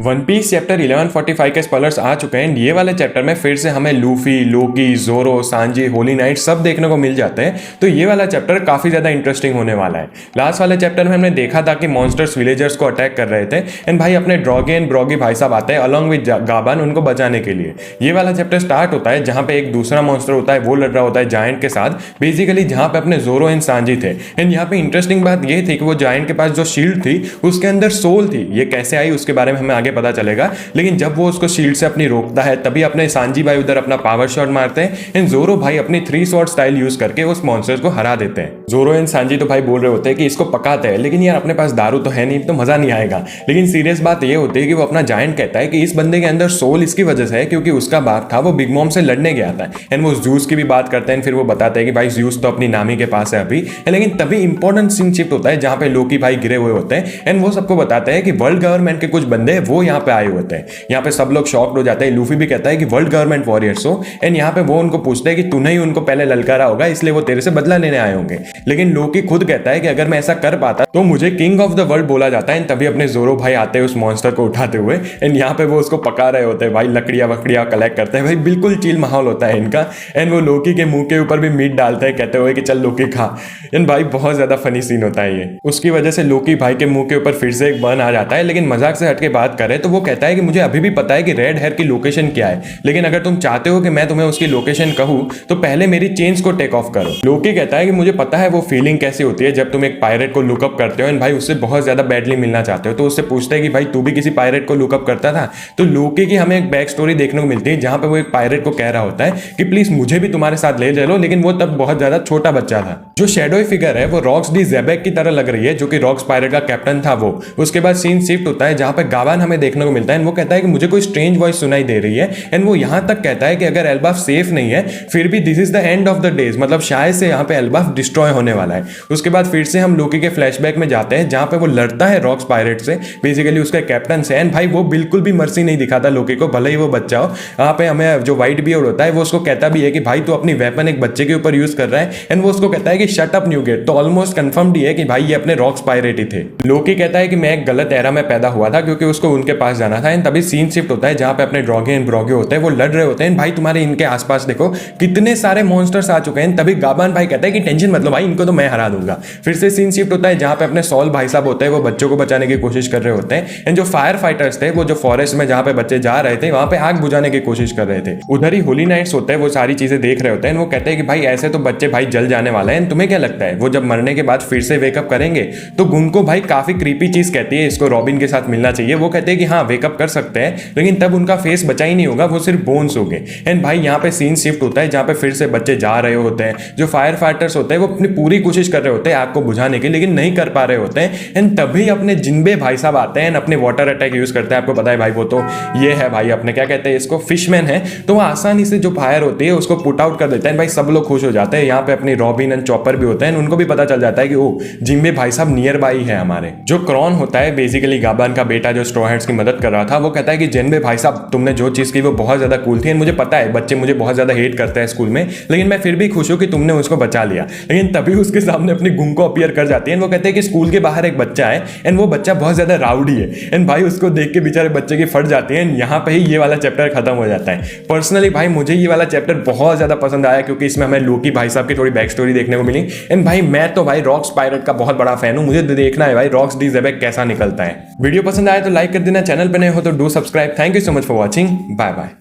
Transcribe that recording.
One piece chapter 1145 के spoilers आ चुके हैं। ये वाले चैप्टर में फिर से हमें लूफी, लोकी, जोरो, सांजी, होली नाइट सब देखने को मिल जाते हैं। तो ये वाला चैप्टर काफी ज्यादा इंटरेस्टिंग होने वाला है। लास्ट वाले चैप्टर में हमने देखा था कि मॉन्स्टर्स विलेजर्स को अटैक कर रहे थे एंड भाई अपने ड्रॉगी एंड ब्रॉगी भाई साहब आते हैं अलॉन्ग विद गाबान उनको बचाने के लिए। ये वाला चैप्टर स्टार्ट होता है जहां पे एक दूसरा मॉन्स्टर होता है, वो लड़ रहा होता है जायंट के साथ, बेसिकली जहां पे अपने जोरो एंड सांजी थे। एंड यहाँ पे इंटरेस्टिंग बात ये थी कि वो जायंट के पास जो शील्ड थी उसके अंदर सोल थी। ये कैसे आई उसके बारे में हमें आगे पता चलेगा, लेकिन जब वो उसको शील्ड से अपनी रोकता है तभी अपने सांजी भाई उधर अपना पावर शॉट मारते हैं एंड जोरो भाई अपनी 3 स्वॉर्ड स्टाइल यूज करके उस मॉन्स्टर्स को हरा देते हैं। जोरो एंड सांजी तो भाई बोल रहे होते हैं कि इसको पकाते हैं, लेकिन यार अपने पास दारू तो है नहीं तो मजा नहीं आएगा। लेकिन सीरियस बात ये होती है कि वो अपना जायंट कहता है कि इस बंदे के अंदर सोल इसकी वजह से है क्योंकि उसका बाप था वो बिग मॉम से लड़ने गया था। एंड वो जूस की भी बात करते हैं, फिर वो बताते हैं कि भाई जूस तो अपनी नामी के पास है अभी। लेकिन तभी इंपॉर्टेंट सीन शिफ्ट होता है जहां पे लोकी भाई गिरे हुए होते हैं एंड वो सबको बताते हैं कि वर्ल्ड गवर्नमेंट के कुछ बंदे वो यहाँ पे आए होते हैं। यहाँ पे सब लोग शॉक्ड हो जाते हैं। लूफी भी कहता है कि वर्ल्ड गवर्नमेंट वॉरियर्स हो एंड यहाँ पे वो उनको पूछते हैं कि तूने ही उनको पहले ललकारा होगा इसलिए वो तेरे से बदला लेने आए होंगे। लेकिन लोकी खुद कहता है कि अगर मैं ऐसा कर पाता तो मुझे किंग ऑफ द वर्ल्ड बोला जाता है। एंड तभी अपने जोरो भाई आते हैं उस मॉन्स्टर को उठाते हुए एंड यहाँ पे वो उसको पका रहे होते हैं। भाई लकड़ियां वकड़ियां कलेक्ट करते हैं, भाई बिल्कुल चिल माहौल होता है इनका। एंड वो लोकी के मुंह के ऊपर भी मीट डालते हैं कहते हुए कि चल लोकी खा। एंड भाई बहुत ज्यादा फनी सीन होता है ये। उसकी वजह से लोकी भाई के मुंह के ऊपर फिर से एक बर्न आ जाता है। लेकिन मजाक से हटके बात करें तो वो कहता है कि मुझे अभी भी पता है कि रेड हेयर की लोकेशन क्या है, लेकिन अगर तुम चाहते हो कि मैं तुम्हें उसकी लोकेशन कहूं तो पहले मेरी चेन्स को टेक ऑफ करो। लोकी कहता है कि मुझे पता है वो फीलिंग कैसी होती है जब तुम एक पायरेट को लुकअप करते हो एंड भाई उससे बहुत ज्यादा बैडली मिलना चाहते हो। तो उससे पूछते हैं कि भाई तू भी किसी पायरेट को लुकअप करता था। तो लोकी की हमें एक बैक स्टोरी देखने को मिलती है जहां पे वो एक पायरेट को कह रहा होता है कि प्लीज मुझे भी तुम्हारे साथ ले चलो, लेकिन वो तब बहुत ज्यादा छोटा बच्चा था। जो शैडोई फिगर है वो रॉक्स डी जेबेक की तरह लग रही है, जो कि रॉक्स पायरेट का कैप्टन था वो। उसके बाद सीन शिफ्ट होता है जहां पे गावान हमें देखने को मिलता है। वो कहता है कि मुझे कोई स्ट्रेंज वॉइस सुनाई दे रही है एंड वो यहां तक कहता है कि अगर एल्बाफ सेफ नहीं है फिर भी this is the end of the days, मतलब शायद से यहाँ पे एल्बाफ डिस्ट्रॉय होने वाला है। उसके बाद फिर से हम लोकी के फ्लैशबैक में जाते हैं जहां पे वो लड़ता है रॉक्स पायरेट से, बेसिकली उसका कैप्टन से। एंड भाई वो बिल्कुल भी मर्सी नहीं दिखाता लोकी को, भले ही वो बच्चा हो। यहाँ पे हमें जो व्हाइट बियर्ड होता है वो उसको कहता भी है कि भाई तू अपनी वेपन एक बच्चे के ऊपर यूज कर रहा है एंड वो उसको कहता है कि शट अप न्यूगेट। तो ऑलमोस्ट कंफर्म्ड ही है कि भाई ये अपने रॉक्स पायरेट ही थे। लोकी कहता है कि मैं एक गलत एरा में पैदा हुआ था क्योंकि उसको उनके पास जाना था। एंड तभी सीन शिफ्ट होता है जहां पे अपने ड्रॉगी एंड ब्रॉगी होते हैं वो लड़ रहे होते हैं। भाई तुम्हारे इनके आसपास देखो कितने सारे मॉन्स्टर्स आ चुके हैं। तभी गाबान भाई कहता है कि टेंशन मत लो भाई, इनको तो मैं हरा दूंगा। फिर से सीन शिफ्ट होता है जहां पे अपने सॉल भाई साहब होते हैं वो बच्चों को बचाने की कोशिश कर रहे होते हैं। एंड जो फायर फाइटर्स थे वो जो फॉरेस्ट में जहां पे बच्चे जा रहे थे वहां पे आग बुझाने की कोशिश कर रहे थे। उधर ही होली नाइट्स होते हैं वो सारी चीजें देख रहे होते हैं। वो कहते हैं कि भाई ऐसे तो बच्चे भाई जल जाने वाले हैं, तुम्हें क्या लगता है वो जब मरने के बाद फिर से वेकअप करेंगे? तो गुनको भाई काफी क्रीपी चीज कहती है इसको रॉबिन के साथ मिलना चाहिए। वो कहते हैं कि हाँ वेकअप कर सकते हैं, लेकिन तब उनका फेस बचा ही नहीं होगा, वो सिर्फ बोन्स हो गए। एंड भाई यहाँ पे सीन शिफ्ट होता है जहां पे फिर से बच्चे जा रहे होते हैं। जो फायर फाइटर्स होते हैं वो अपनी पूरी कोशिश कर रहे होते हैं आग को बुझाने की, लेकिन नहीं कर पा रहे होते हैं। एंड तभी अपने जिन्बे भाई साहब आते हैं, अपने वाटर अटैक यूज करते हैं। आपको पता है भाई वो तो ये है भाई अपने क्या कहते हैं इसको, फिशमैन है। तो वो आसानी से जो फायर होती है उसको पुट आउट कर देते हैं। भाई सब लोग खुश हो जाते हैं। यहाँ पे अपनी रॉबिन एंड चॉपर भी होते हैं, उनको भी पता चल जाता है कि ओ जिम्बे भाई साहब नियर बाई है हमारे। जो क्रॉन होता है बेसिकली गाबान का बेटा जो स्ट्रॉ हैट्स की मदद कर रहा था, वो कहता है कि जिम्बे भाई साहब तुमने जो चीज की वो बहुत ज्यादा कूल थी। मुझे पता है बच्चे मुझे बहुत ज्यादा हेट करते हैं स्कूल में, लेकिन मैं फिर भी खुश हूं कि तुमने उसको बचा लिया। लेकिन तभी उसके सामने अपनी गुंको अपीयर कर जाती है। वो कहते हैं कि स्कूल के बाहर एक बच्चा है एंड वो बच्चा बहुत ज्यादा राउडी है। एंड भाई उसको देख के बेचारे बच्चे की फट जाती है। यहाँ पे ही ये वाला चैप्टर खत्म हो जाता है। पर्सनली भाई मुझे ये वाला चैप्टर बहुत ज्यादा पसंद आया क्योंकि इसमें हमें लोकी भाई साहब की थोड़ी बैक स्टोरी देखने को मिली। एंड भाई मैं तो भाई रॉक्स पायरेट का बहुत बड़ा फैन हूं, मुझे देखना है भाई रॉक्स डी जेबेक कैसा निकलता है। वीडियो पसंद आया तो लाइक कर देना, चैनल पे नए हो तो do subscribe. Thank you so much for watching, bye bye.